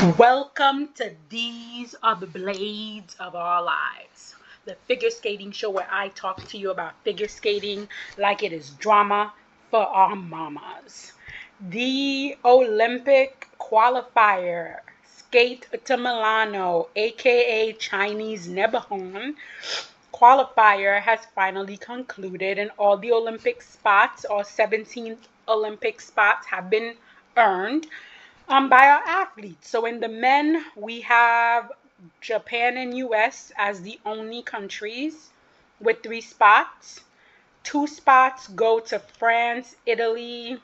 Welcome to These Are the Blades of Our Lives, the figure skating show where I talk to you about figure skating like it is drama for our mamas. The Olympic qualifier, Skate to Milano, aka Chinese Nebelhorn, qualifier has finally concluded, and all the Olympic spots, all 17 Olympic spots, have been earned by our athletes. So in the men, we have Japan and US as the only countries with 3 spots. 2 spots go to France, Italy,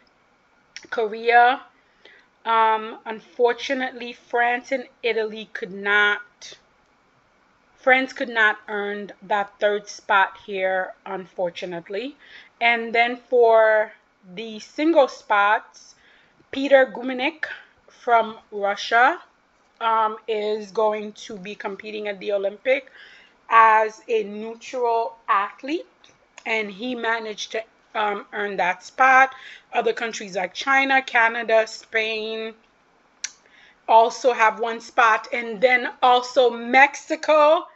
Korea. Unfortunately, France could not earn that 3rd spot here, unfortunately. And then for the single spots, Peter Gumenik from Russia is going to be competing at the Olympic as a neutral athlete, and he managed to earn that spot. Other countries like China, Canada, Spain also have 1 spot, and then also Mexico.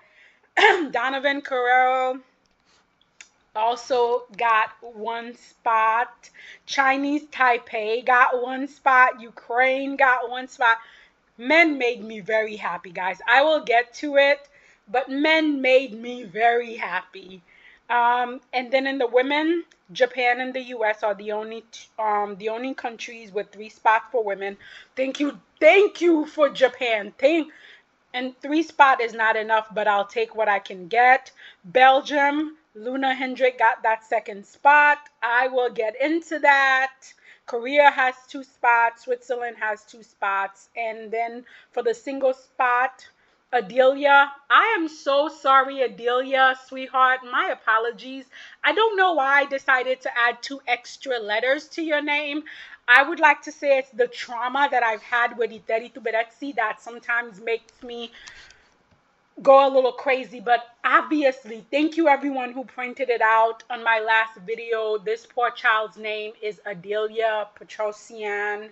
Donovan Carrero also got 1 spot. Chinese Taipei got 1 spot. Ukraine got 1 spot. Men made me very happy, guys. I will get to it, but men made me very happy. And then in the women, Japan and the US are the only countries with 3 spots for women. Thank you for Japan. And 3 spot is not enough, but I'll take what I can get. Belgium, Luna Hendrick got that 2nd spot. I will get into that. Korea has 2 spots. Switzerland has 2 spots. And then for the single spot, Adelia. I am so sorry, Adelia, sweetheart. My apologies. I don't know why I decided to add 2 extra letters to your name. I would like to say it's the trauma that I've had with teamplushenko that sometimes makes me go a little crazy, but obviously, thank you everyone who pointed it out on my last video. This poor child's name is Adelia Petrosian.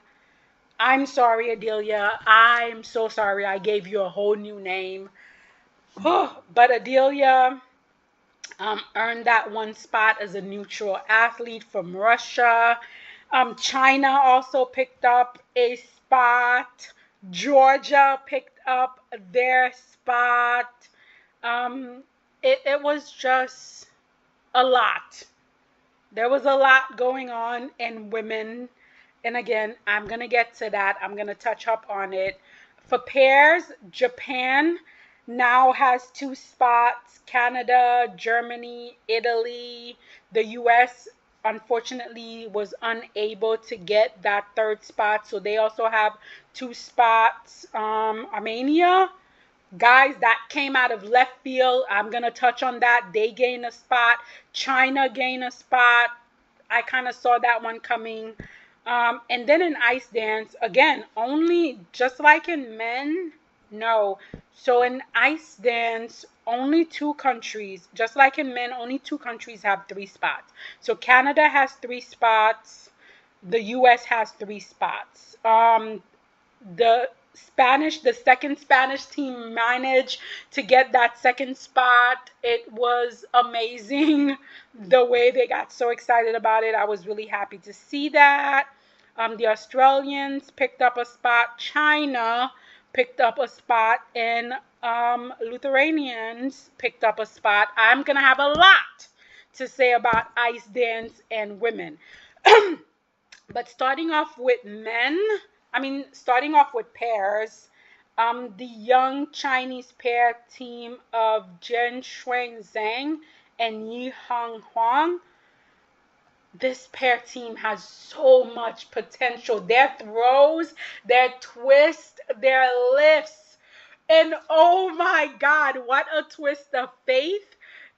I'm sorry, Adelia. I'm so sorry I gave you a whole new name. But Adelia earned that 1 spot as a neutral athlete from Russia. China also picked up a spot. Georgia picked up their spot. It was just a lot. There was a lot going on in women. And again, I'm going to get to that. I'm going to touch up on it. For pairs, Japan now has 2 spots. Canada, Germany, Italy. The US unfortunately was unable to get that 3rd spot, so they also have 2 spots. Armenia, guys, that came out of left field. I'm gonna touch on that. They gain a spot. China gain a spot. I kind of saw that one coming. And then in ice dance, again, only just like in men. No. So in ice dance, only 2 countries, just like in men, only 2 countries have 3 spots. So Canada has 3 spots. The US has 3 spots. The 2nd Spanish team managed to get that 2nd spot. It was amazing the way they got so excited about it. I was really happy to see that. The Australians picked up a spot. China picked up a spot, and Lithuanians picked up a spot. I'm going to have a lot to say about ice dance and women. But starting off with pairs, the young Chinese pair team of Zhen Shuang Zhang and Yi Hong Huang, this pair team has so much potential. Their throws, their twists, their lifts, and oh my God, what a twist of faith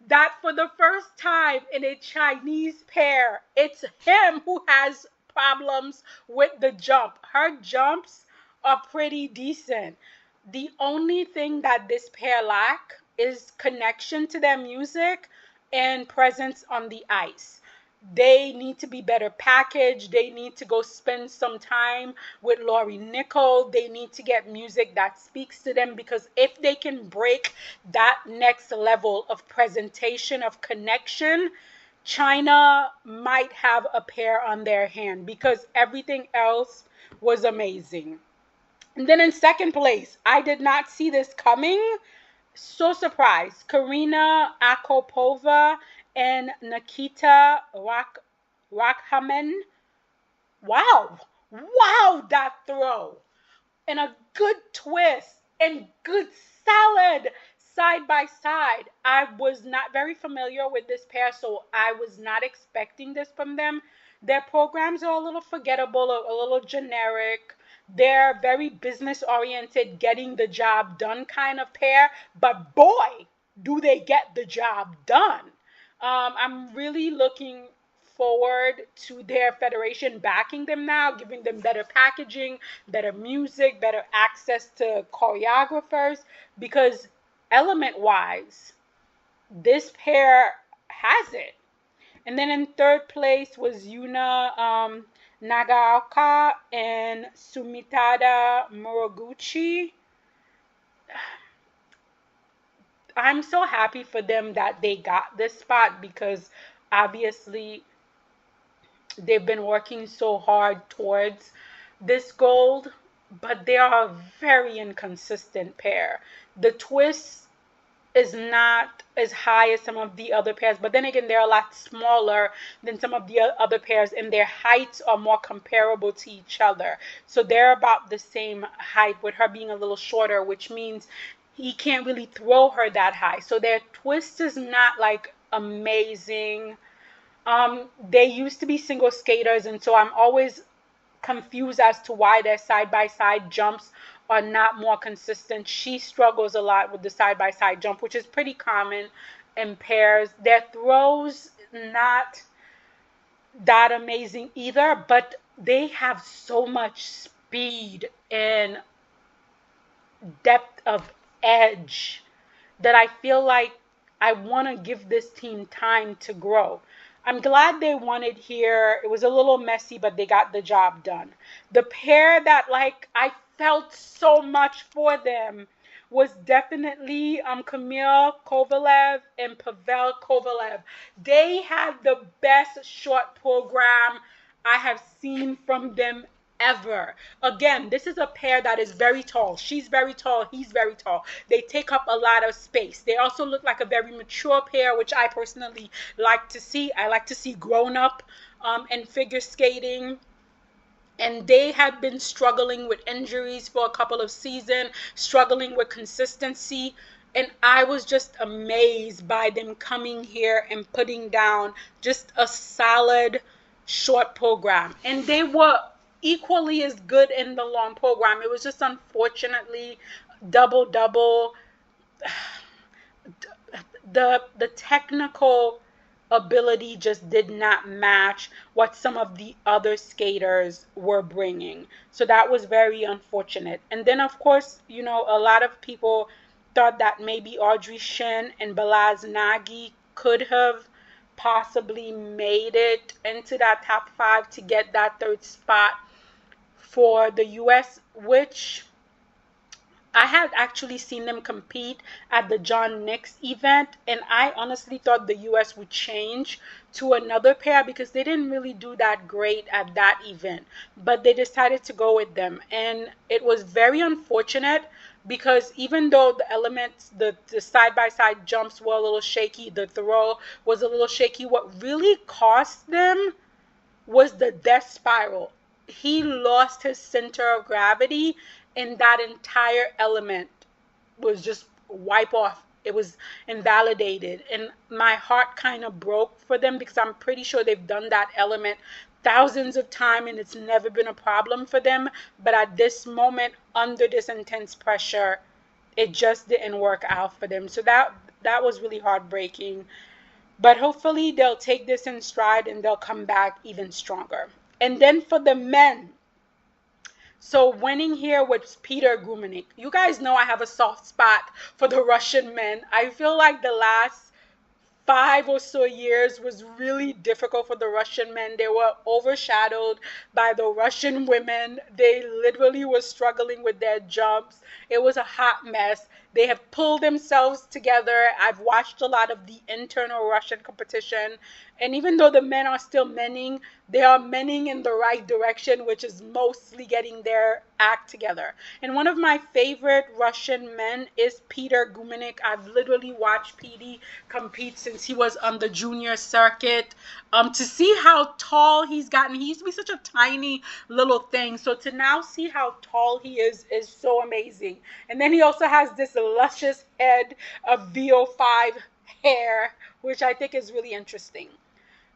that for the first time in a Chinese pair, it's him who has problems with the jump. Her jumps are pretty decent. The only thing that this pair lack is connection to their music and presence on the ice. They need to be better packaged. They need to go spend some time with Laurie Nickel. They need to get music that speaks to them, because if they can break that next level of presentation, of connection, China might have a pair on their hand, because everything else was amazing. And then in second place, I did not see this coming. So surprised. Karina Akopova and Nikita Rakhamen. Wow. Wow, that throw. And a good twist and good salad side by side. I was not very familiar with this pair, so I was not expecting this from them. Their programs are a little forgettable, a little generic. They're very business oriented, getting the job done kind of pair, but boy, do they get the job done. I'm really looking forward to their federation backing them now, giving them better packaging, better music, better access to choreographers, because element wise, this pair has it. And then in third place was Yuna Nagaoka and Sumitada Moroguchi. I'm so happy for them that they got this spot, because obviously they've been working so hard towards this gold, but they are a very inconsistent pair. The twist is not as high as some of the other pairs, but then again, they're a lot smaller than some of the other pairs, and their heights are more comparable to each other. So they're about the same height, with her being a little shorter, which means he can't really throw her that high. So their twist is not like amazing. They used to be single skaters, and so I'm always confused as to why their side by side jumps are not more consistent. She struggles a lot with the side by side jump, which is pretty common in pairs. Their throws, not that amazing either, but they have so much speed and depth of edge that I feel like I want to give this team time to grow. I'm glad they won it here. It was a little messy, but they got the job done. The pair that like I felt so much for them was definitely Kamil Kovalev and Pavel Kovalev. They had the best short program I have seen from them ever. Again, this is a pair that is very tall. She's very tall. He's very tall. They take up a lot of space. They also look like a very mature pair, which I personally like to see. I like to see grown up and figure skating. And they had been struggling with injuries for a couple of seasons, struggling with consistency. And I was just amazed by them coming here and putting down just a solid short program. And they were equally as good in the long program. It was just unfortunately double double. The technical ability just did not match what some of the other skaters were bringing. So that was very unfortunate. And then of course, you know, a lot of people thought that maybe Audrey Shin and Balaz Nagy could have possibly made it into that top 5 to get that third spot for the US, which I had actually seen them compete at the John Nix event, and I honestly thought the US would change to another pair because they didn't really do that great at that event. But they decided to go with them, and it was very unfortunate because even though the elements, the side by side jumps were a little shaky, the throw was a little shaky, what really cost them was the death spiral. He lost his center of gravity, and that entire element was just wiped off. It was invalidated, and my heart kind of broke for them because I'm pretty sure they've done that element thousands of times and it's never been a problem for them. But at this moment, under this intense pressure, it just didn't work out for them. So that was really heartbreaking. But hopefully they'll take this in stride and they'll come back even stronger. And then for the men, so winning here was Peter Gumenik. You guys know I have a soft spot for the Russian men. I feel like the last 5 or so years was really difficult for the Russian men. They were overshadowed by the Russian women. They literally were struggling with their jumps. It was a hot mess. They have pulled themselves together. I've watched a lot of the internal Russian competition. And even though the men are still menning, they are menning in the right direction, which is mostly getting their act together. And one of my favorite Russian men is Peter Gumenik. I've literally watched Petey compete since he was on the junior circuit. To see how tall he's gotten, he used to be such a tiny little thing. So to now see how tall he is so amazing. And then he also has this luscious head of VO5 hair, which I think is really interesting.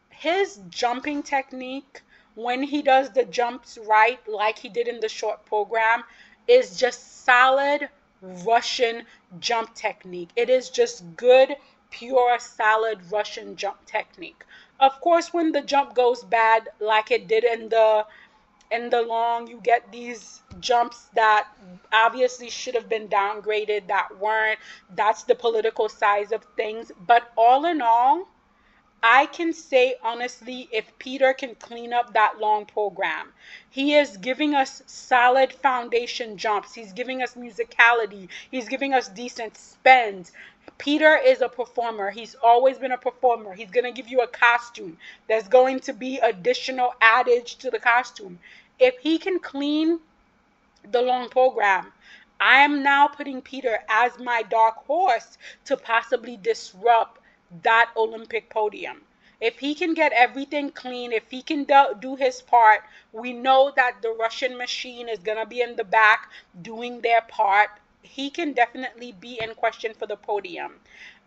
His jumping technique, when he does the jumps right, like he did in the short program, is just solid Russian jump technique. It is just good, pure, solid Russian jump technique. Of course, when the jump goes bad, like it did in the long, you get these jumps that obviously should have been downgraded, that weren't. That's the political size of things. But all in all, I can say honestly, if Peter can clean up that long program, he is giving us solid foundation jumps. He's giving us musicality. He's giving us decent spins. Peter is a performer. He's always been a performer. He's going to give you a costume. There's going to be additional adage to the costume. If he can clean the long program, I am now putting Peter as my dark horse to possibly disrupt that Olympic podium. If he can get everything clean, if he can do his part, we know that the Russian machine is going to be in the back doing their part. He can definitely be in question for the podium.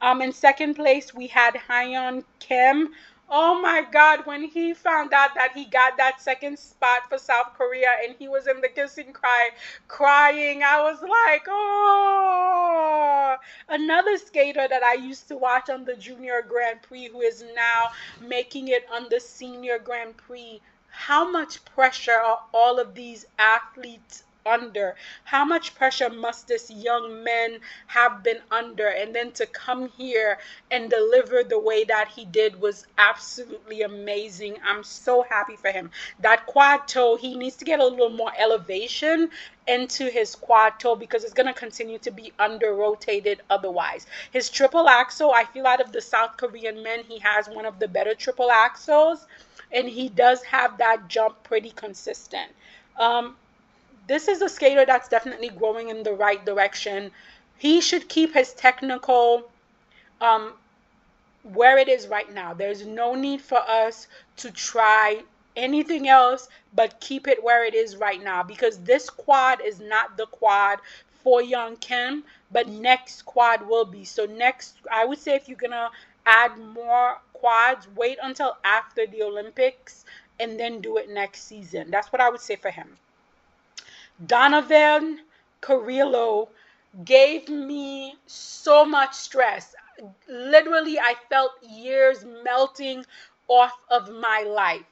In second place, we had Hyun Kim. Oh my God, when he found out that he got that second spot for South Korea and he was in the kissing cry, crying, I was like, oh. Another skater that I used to watch on the Junior Grand Prix who is now making it on the Senior Grand Prix. How much pressure are all of these athletes under? How much pressure must this young man have been under? And then to come here and deliver the way that he did was absolutely amazing. I'm so happy for him. That quad toe, he needs to get a little more elevation into his quad toe because it's going to continue to be under rotated otherwise. His triple axel, I feel out of the South Korean men, he has one of the better triple axels, and he does have that jump pretty consistent. This is a skater that's definitely growing in the right direction. He should keep his technical where it is right now. There's no need for us to try anything else but keep it where it is right now, because this quad is not the quad for young Kim, but next quad will be. So next, I would say if you're going to add more quads, wait until after the Olympics and then do it next season. That's what I would say for him. Donovan Carrillo gave me so much stress. Literally, I felt years melting off of my life.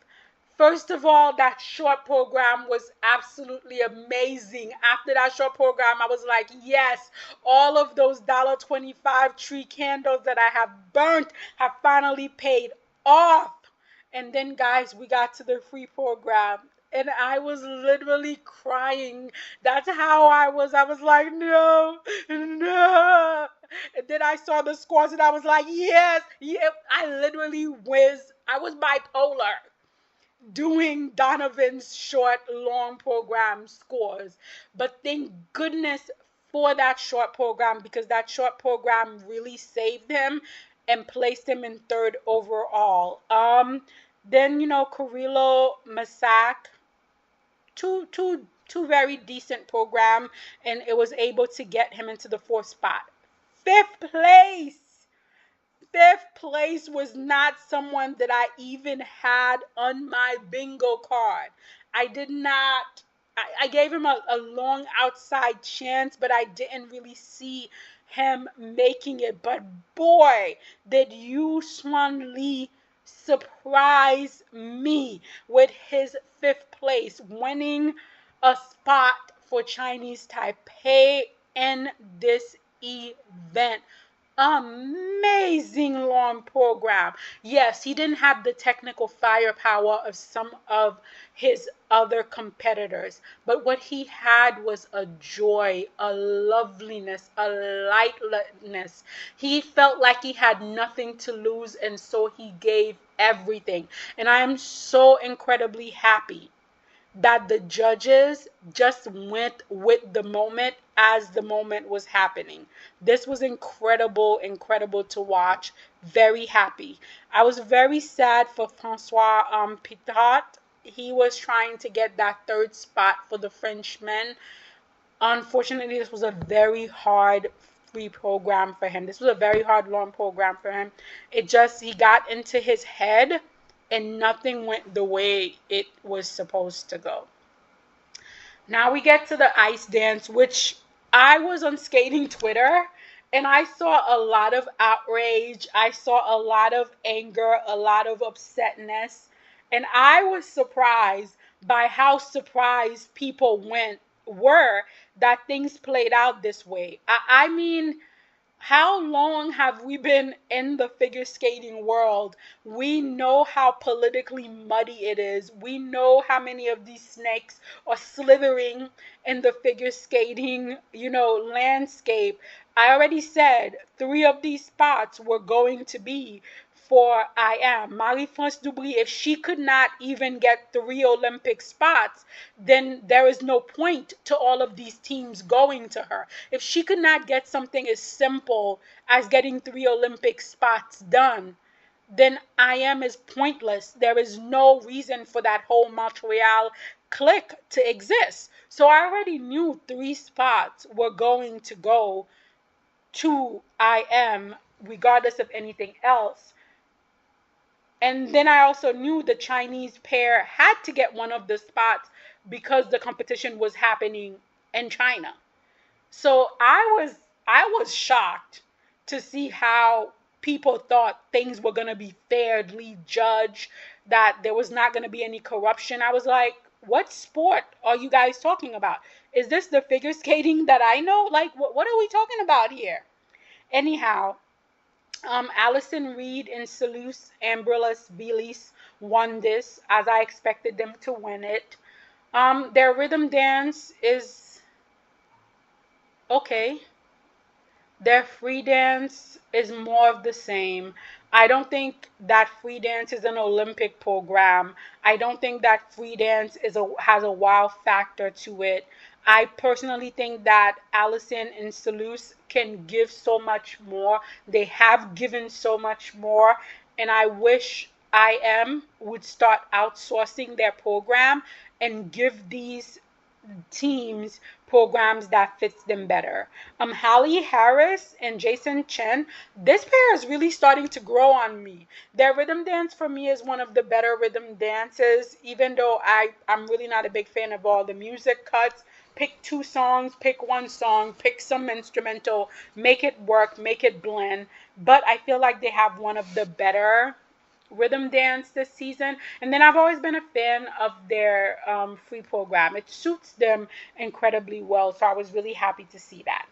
First of all, that short program was absolutely amazing. After that short program, I was like, yes, all of those $1.25 tree candles that I have burnt have finally paid off. And then, guys, we got to the free program. And I was literally crying. That's how I was. I was like, no, no. And then I saw the scores and I was like, yes, yeah. I literally I was bipolar doing Donovan's short, long program scores. But thank goodness for that short program, because that short program really saved him and placed him in third overall. Then, Carrillo, Masak, two very decent program, and it was able to get him into the fourth spot. Fifth place was not someone that I even had on my bingo card. I did not. I gave him a long outside chance, but I didn't really see him making it. But boy, did Yu Swan Lee surprise me with his fifth place, winning a spot for Chinese Taipei in this event. amazing long program. Yes, he didn't have the technical firepower of some of his other competitors, but what he had was a joy, a loveliness, a lightness. He felt like he had nothing to lose, and so he gave everything. And I am so incredibly happy that the judges just went with the moment as the moment was happening. This was incredible, incredible to watch. Very happy. I was very sad for Francois Pitot. He was trying to get that third spot for the Frenchman. Unfortunately, this was a very hard free program for him. This was a very hard long program for him. He got into his head and nothing went the way it was supposed to go. Now we get to the ice dance, which I was on skating Twitter and I saw a lot of outrage. I saw a lot of anger, a lot of upsetness. And I was surprised by how surprised people were that things played out this way. I mean, how long have we been in the figure skating world? We know how politically muddy it is. We know how many of these snakes are slithering in the figure skating, landscape. I already said 3 of these spots were going to be for Marie-France Dubry. If she could not even get 3 Olympic spots, then there is no point to all of these teams going to her. If she could not get something as simple as getting 3 Olympic spots done, then is pointless. There is no reason for that whole Montreal clique to exist. So I already knew 3 spots were going to go to regardless of anything else. And then I also knew the Chinese pair had to get one of the spots because the competition was happening in China. So I was shocked to see how people thought things were going to be fairly judged, that there was not going to be any corruption. I was like, what sport are you guys talking about? Is this the figure skating that I know? Like, what are we talking about here? Anyhow, Allison Reed and Salus Ambrulus Bilis won this, as I expected them to win it. Their rhythm dance is okay. Their free dance is more of the same. I don't think that free dance is an Olympic program. I don't think that free dance has a wow factor to it. I personally think that Allison and Salus can give so much more. They have given so much more, and I wish would start outsourcing their program and give these teams programs that fits them better. Hallie Harris and Jason Chen, this pair is really starting to grow on me. Their rhythm dance for me is one of the better rhythm dances, even though I'm really not a big fan of all the music cuts. Pick 2 songs, pick 1 song, pick some instrumental, make it work, make it blend. But I feel like they have one of the better rhythm dance this season. And then I've always been a fan of their free program. It suits them incredibly well, so I was really happy to see that.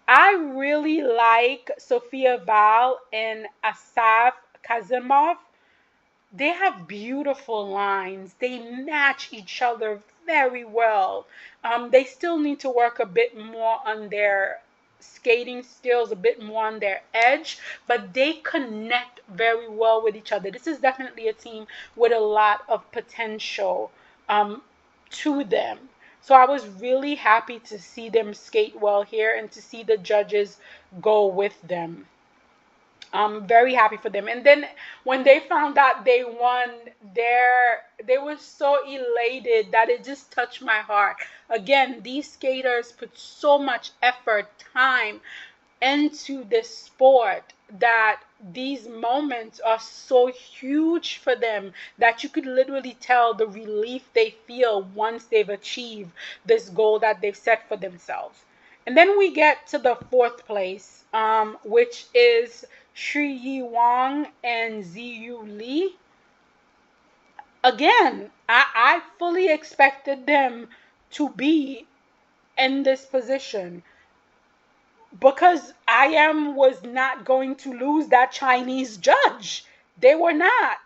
I really like Sophia Val and Asaf Kazimov. They have beautiful lines. They match each other very well. They still need to work a bit more on their skating skills, a bit more on their edge, but they connect very well with each other. This is definitely a team with a lot of potential to them. So I was really happy to see them skate well here and to see the judges go with them. I'm very happy for them. And then when they found out they won, they were so elated that it just touched my heart. Again, these skaters put so much effort, time into this sport that these moments are so huge for them that you could literally tell the relief they feel once they've achieved this goal that they've set for themselves. And then we get to the 4th place, which is Shi Yi Wang and Ziyu Li. Again, I fully expected them to be in this position. because was not going to lose that Chinese judge. They were not.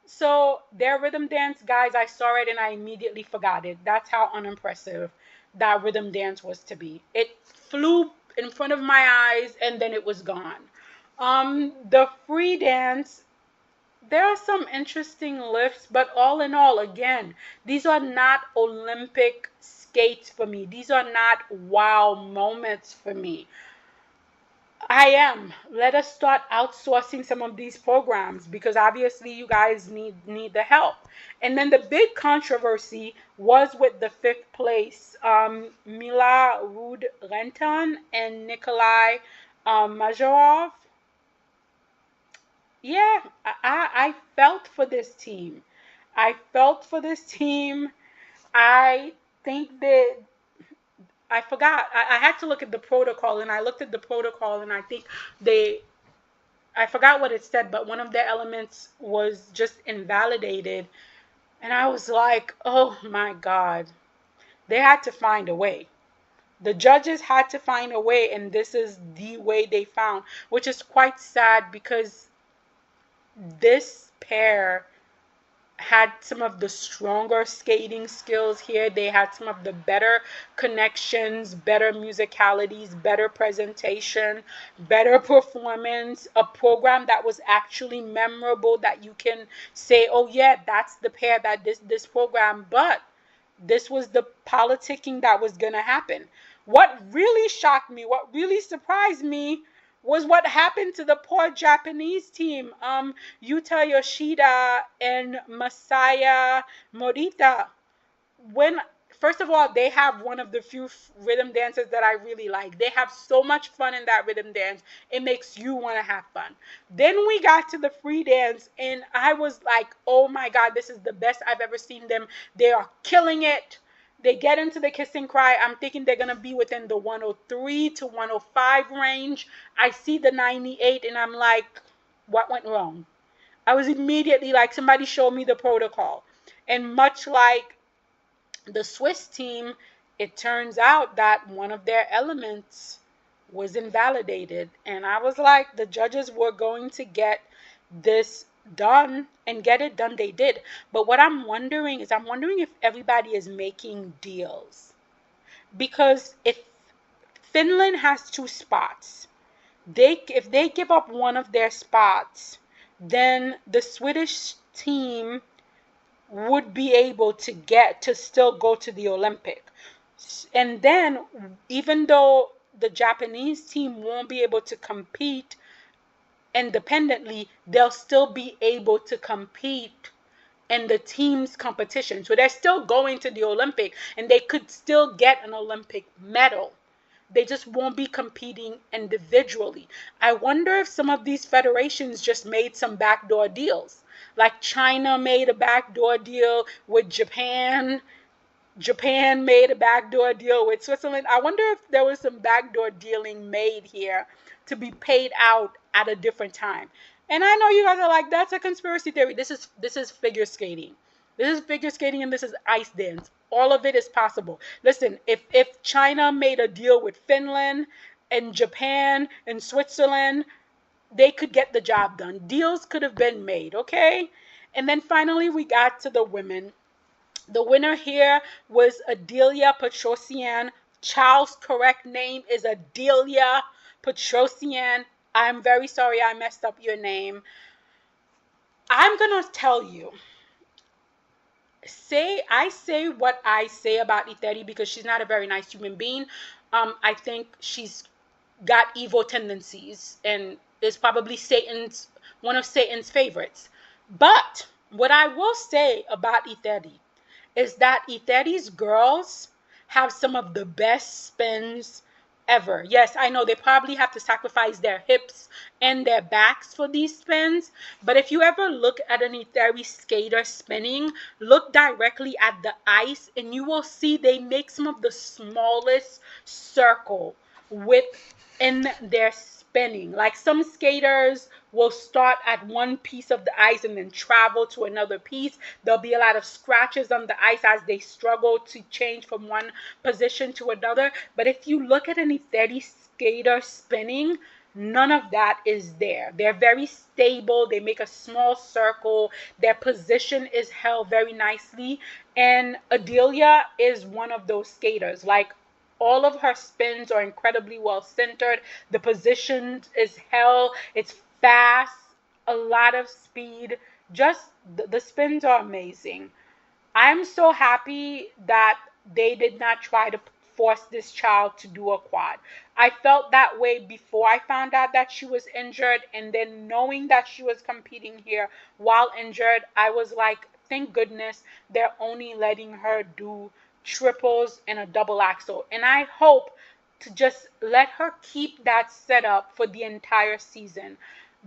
So their rhythm dance, guys, I saw it and I immediately forgot it. That's how unimpressive that rhythm dance was to be. It flew in front of my eyes and then it was gone. The free dance, there are some interesting lifts, but all in all, again, these are not Olympic skates for me. These are not wow moments for me. I am. Let us start outsourcing some of these programs because obviously you guys need the help. And then the big controversy was with the fifth place, Mila Rud-Renton and Nikolai Majorov. Yeah, I felt for this team. I felt for this team. I think that I forgot. I had to look at the protocol, and I looked at the protocol, and I think they I forgot what it said, but one of the elements was just invalidated. And I was like, oh my God. They had to find a way. The judges had to find a way, and this is the way they found, which is quite sad because this pair had some of the stronger skating skills here. They had some of the better connections, better musicalities, better presentation, better performance, a program that was actually memorable that you can say, oh yeah, that's the pair that this program, but this was the politicking that was going to happen. What really shocked me, what really surprised me was what happened to the poor Japanese team. Yuta Yoshida and Masaya Morita. When First of all, they have one of the few rhythm dances that I really like. They have so much fun in that rhythm dance. It makes you want to have fun. Then we got to the free dance and I was like, "Oh my God, this is the best I've ever seen them. They are killing it." They get into the kiss and cry. I'm thinking they're going to be within the 103 to 105 range. I see the 98 and I'm like, what went wrong? I was immediately like, somebody showed me the protocol. And much like the Swiss team, it turns out that one of their elements was invalidated. And I was like, the judges were going to get this done and get it done. They did. But what I'm wondering if everybody is making deals. Because if Finland has two spots, if they give up one of their spots, then the Swedish team would be able to get to still go to the Olympic. And then even though the Japanese team won't be able to compete independently, they'll still be able to compete in the team's competition. So they're still going to the Olympic and they could still get an Olympic medal. They just won't be competing individually. I wonder if some of these federations just made some backdoor deals. Like China made a backdoor deal with Japan. Japan made a backdoor deal with Switzerland. I wonder if there was some backdoor dealing made here to be paid out at a different time. And I know you guys are like, that's a conspiracy theory. This is figure skating. This is figure skating and this is ice dance. All of it is possible. Listen, if China made a deal with Finland and Japan and Switzerland, they could get the job done. Deals could have been made, okay? And then finally we got to the women. The winner here was Adelia Petrosian. Child's correct name is Adelia Petrosian. I'm very sorry I messed up your name. I'm going to tell you. I say what I say about Eteri because she's not a very nice human being. I think she's got evil tendencies and is probably one of Satan's favorites. But what I will say about Eteri is that Eteri's girls have some of the best spins ever. Yes, I know they probably have to sacrifice their hips and their backs for these spins, but if you ever look at an Eteri skater spinning, look directly at the ice and you will see they make some of the smallest circle within their spinning. Like some skaters will start at one piece of the ice and then travel to another piece. There'll be a lot of scratches on the ice as they struggle to change from one position to another. But if you look at any steady skater spinning, none of that is there. They're very stable. They make a small circle. Their position is held very nicely. And Adelia is one of those skaters. Like, all of her spins are incredibly well centered. The position is held. It's fast, a lot of speed. Just the spins are amazing. I'm so happy that they did not try to force this child to do a quad. I felt that way before I found out that she was injured, and then knowing that she was competing here while injured, I was like, thank goodness they're only letting her do triples and a double axel. And I hope to just let her keep that set up for the entire season,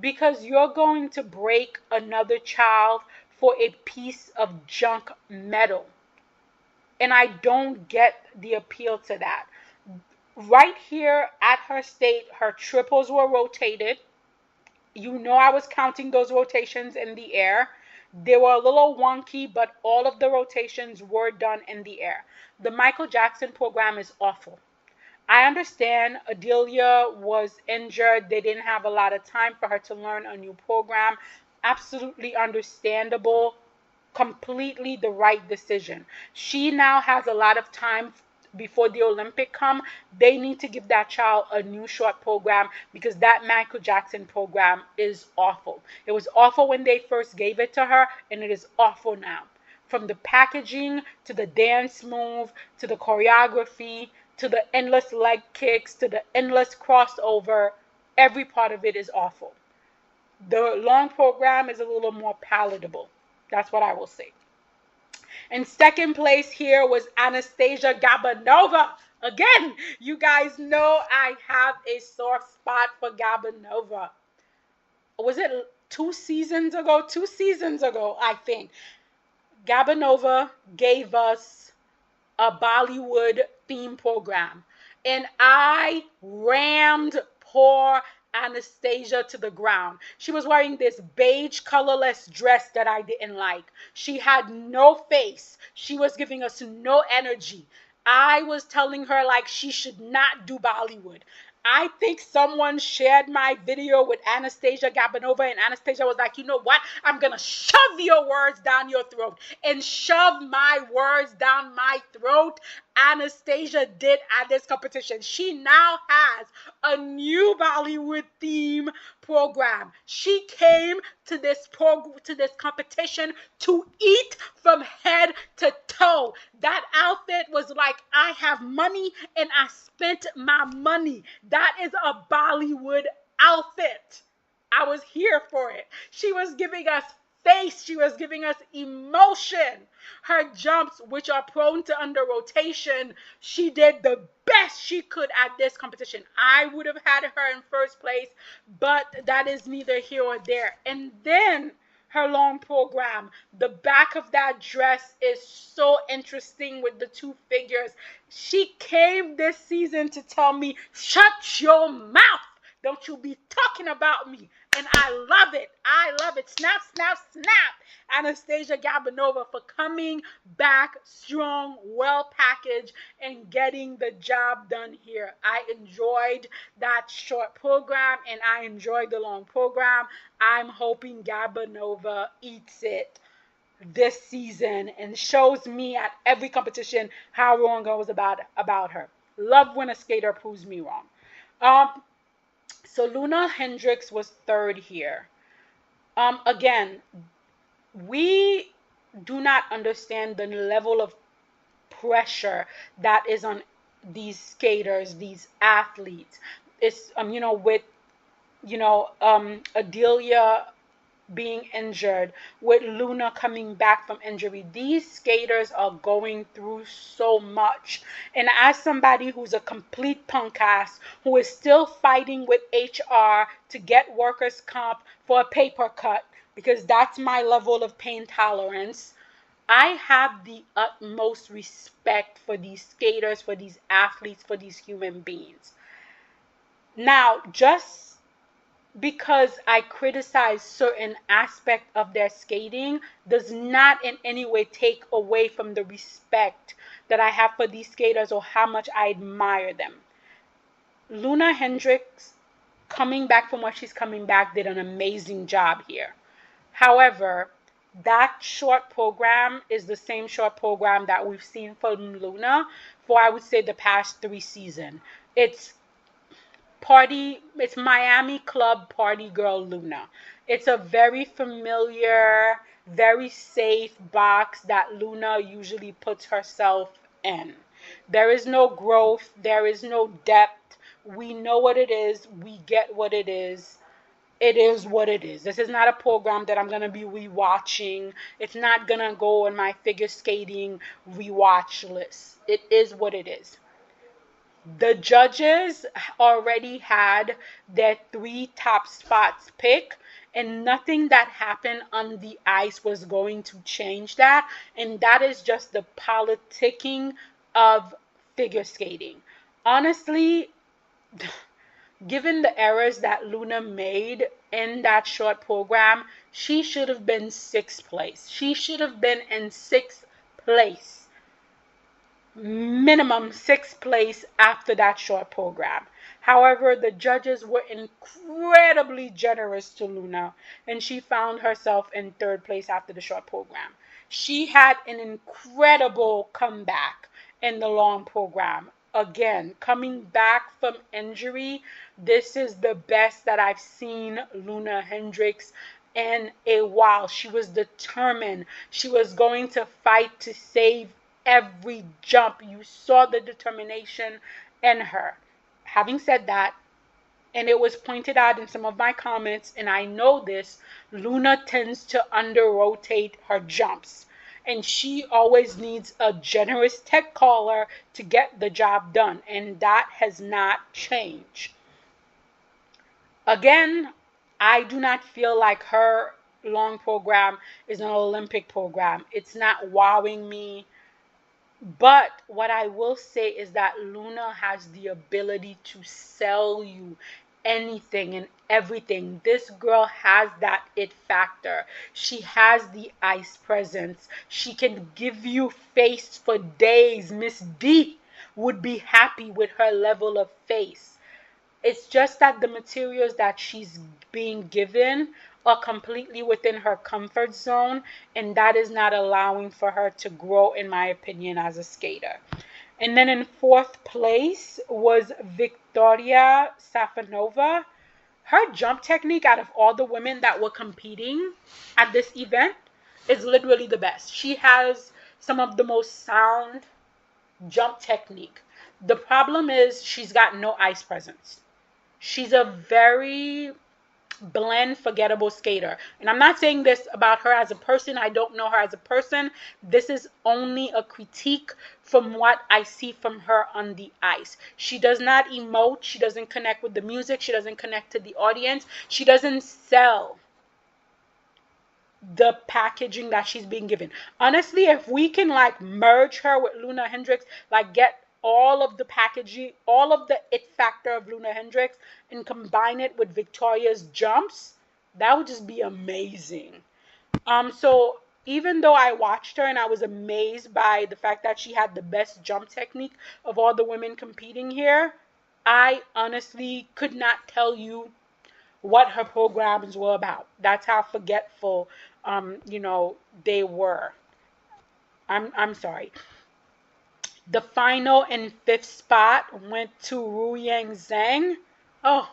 because you're going to break another child for a piece of junk metal. And I don't get the appeal to that. Right here at her state, her triples were rotated. You know, I was counting those rotations in the air. They were a little wonky, but all of the rotations were done in the air. The Michael Jackson program is awful. I understand Adelia was injured. They didn't have a lot of time for her to learn a new program. Absolutely understandable. Completely the right decision. She now has a lot of time before the Olympic come. They need to give that child a new short program, because that Michael Jackson program is awful. It was awful when they first gave it to her, and it is awful now. From the packaging to the dance move to the choreography to the endless leg kicks to the endless crossover, every part of it is awful. The long program is a little more palatable. That's what I will say. In second place here was Anastasia Gabanova. Again, you guys know I have a soft spot for Gabanova. Was it 2 seasons ago? 2 seasons ago, I think. Gabanova gave us a Bollywood theme program, and I rammed poor Anastasia to the ground. She was wearing this beige colorless dress that I didn't like. She had no face. She was giving us no energy. I was telling her like she should not do Bollywood. I think someone shared my video with Anastasia Gabanova, and Anastasia was like, you know what? I'm going to shove your words down your throat. And shove my words down my throat, Anastasia did at this competition. She now has a new Bollywood theme program. She came to this competition to eat from head to toe. That outfit was like, I have money and I spent my money. That is a Bollywood outfit. I was here for it. She was giving us face. She was giving us emotion. Her jumps, which are prone to under rotation, she did the best she could at this competition. I would have had her in first place, but that is neither here or there. And then her long program, the back of that dress is so interesting with the two figures. She came this season to tell me, shut your mouth. Don't you be talking about me. And I love it. I love it. Snap, snap, snap. Anastasia Gabanova for coming back strong, well packaged, and getting the job done here. I enjoyed that short program, and I enjoyed the long program. I'm hoping Gabanova eats it this season and shows me at every competition how wrong I was about her. Love when a skater proves me wrong. So Luna Hendricks was third here. Again, we do not understand the level of pressure that is on these skaters, these athletes. It's with Adelia being injured, with Luna coming back from injury. These skaters are going through so much. And as somebody who's a complete punk ass, who is still fighting with HR to get workers' comp for a paper cut, because that's my level of pain tolerance, I have the utmost respect for these skaters, for these athletes, for these human beings. Now, just because I criticize certain aspect of their skating does not in any way take away from the respect that I have for these skaters or how much I admire them. Luna Hendricks, coming back from what she's coming back, did an amazing job here. However, that short program is the same short program that we've seen from Luna for, I would say, the past 3 seasons. It's it's Miami Club Party Girl Luna. It's a very familiar, very safe box that Luna usually puts herself in. There is no growth, there is no depth. We know what it is, we get what it is. It is what it is. This is not a program that I'm going to be rewatching. It's not going to go on my figure skating rewatch list. It is what it is. The judges already had their 3 top spots picked, and nothing that happened on the ice was going to change that. And that is just the politicking of figure skating. Honestly, given the errors that Luna made in that short program, she should have been 6th place. She should have been in 6th place. Minimum 6th place after that short program. However, the judges were incredibly generous to Luna, and she found herself in 3rd place after the short program. She had an incredible comeback in the long program. Again, coming back from injury, this is the best that I've seen Luna Hendricks in a while. She was determined. She was going to fight to save every jump. You saw the determination in her. Having said that, and it was pointed out in some of my comments, and I know this, Luna tends to under-rotate her jumps. And she always needs a generous tech caller to get the job done. And that has not changed. Again, I do not feel like her long program is an Olympic program. It's not wowing me. But what I will say is that Luna has the ability to sell you anything and everything. This girl has that it factor. She has the ice presence. She can give you face for days. Miss D would be happy with her level of face. It's just that the materials that she's being given are completely within her comfort zone, and that is not allowing for her to grow, in my opinion, as a skater. And then in 4th place was Victoria Safonova. Her jump technique out of all the women that were competing at this event is literally the best. She has some of the most sound jump technique. The problem is she's got no ice presence. She's a very bland, forgettable skater. And I'm not saying this about her as a person. I don't know her as a person. This is only a critique from what I see from her on the ice. She does not emote. She doesn't connect with the music. She doesn't connect to the audience. She doesn't sell the packaging that she's being given. Honestly, if we can like merge her with Luna Hendricks, like get all of the packaging, all of the it factor of Luna Hendricks and combine it with Victoria's jumps, that would just be amazing. So even though I watched her and I was amazed by the fact that she had the best jump technique of all the women competing here, I honestly could not tell you what her programs were about. That's how forgetful, they were. I'm sorry. The final and 5th spot went to Ruyang Zhang. Oh,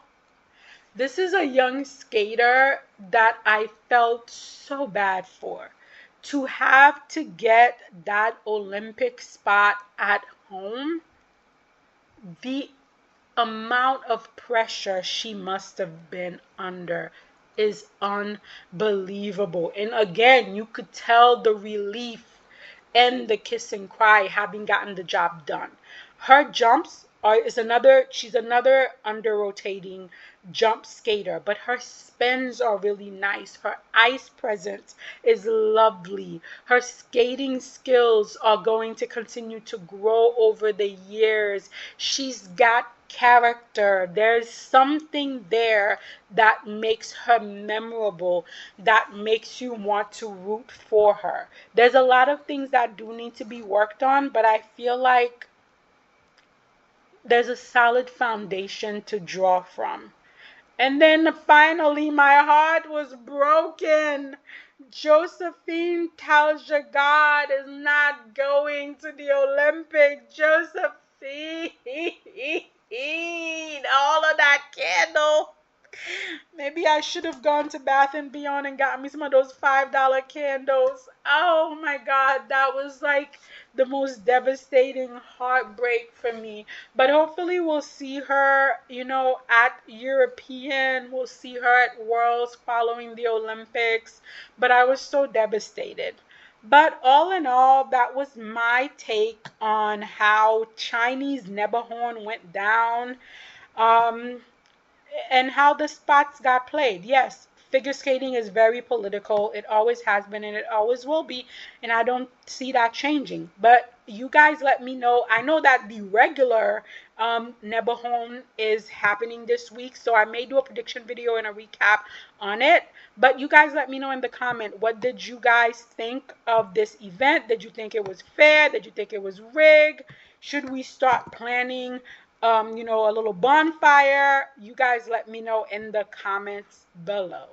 this is a young skater that I felt so bad for. To have to get that Olympic spot at home, the amount of pressure she must have been under is unbelievable. And again, you could tell the relief and the kiss and cry having gotten the job done. Her jumps she's another under rotating jump skater, but her spins are really nice. Her ice presence is lovely. Her skating skills are going to continue to grow over the years. She's got character. There's something there that makes her memorable, that makes you want to root for her. There's a lot of things that do need to be worked on, but I feel like there's a solid foundation to draw from. And then finally, my heart was broken. Josephine Taljagad is not going to the Olympics. Josephine, all of that candle. Maybe I should have gone to Bath and Beyond and got me some of those $5 candles. Oh my God, that was like the most devastating heartbreak for me. But hopefully we'll see her, at European, we'll see her at Worlds following the Olympics. But I was so devastated. But all in all, that was my take on how Chinese Nebelhorn went down. Um, and how the spots got played. Yes, figure skating is very political. It always has been and it always will be. And I don't see that changing. But you guys let me know. I know that the regular Nebelhorn is happening this week. So I may do a prediction video and a recap on it. But you guys let me know in the comment. What did you guys think of this event? Did you think it was fair? Did you think it was rigged? Should we start planning a little bonfire? You guys let me know in the comments below.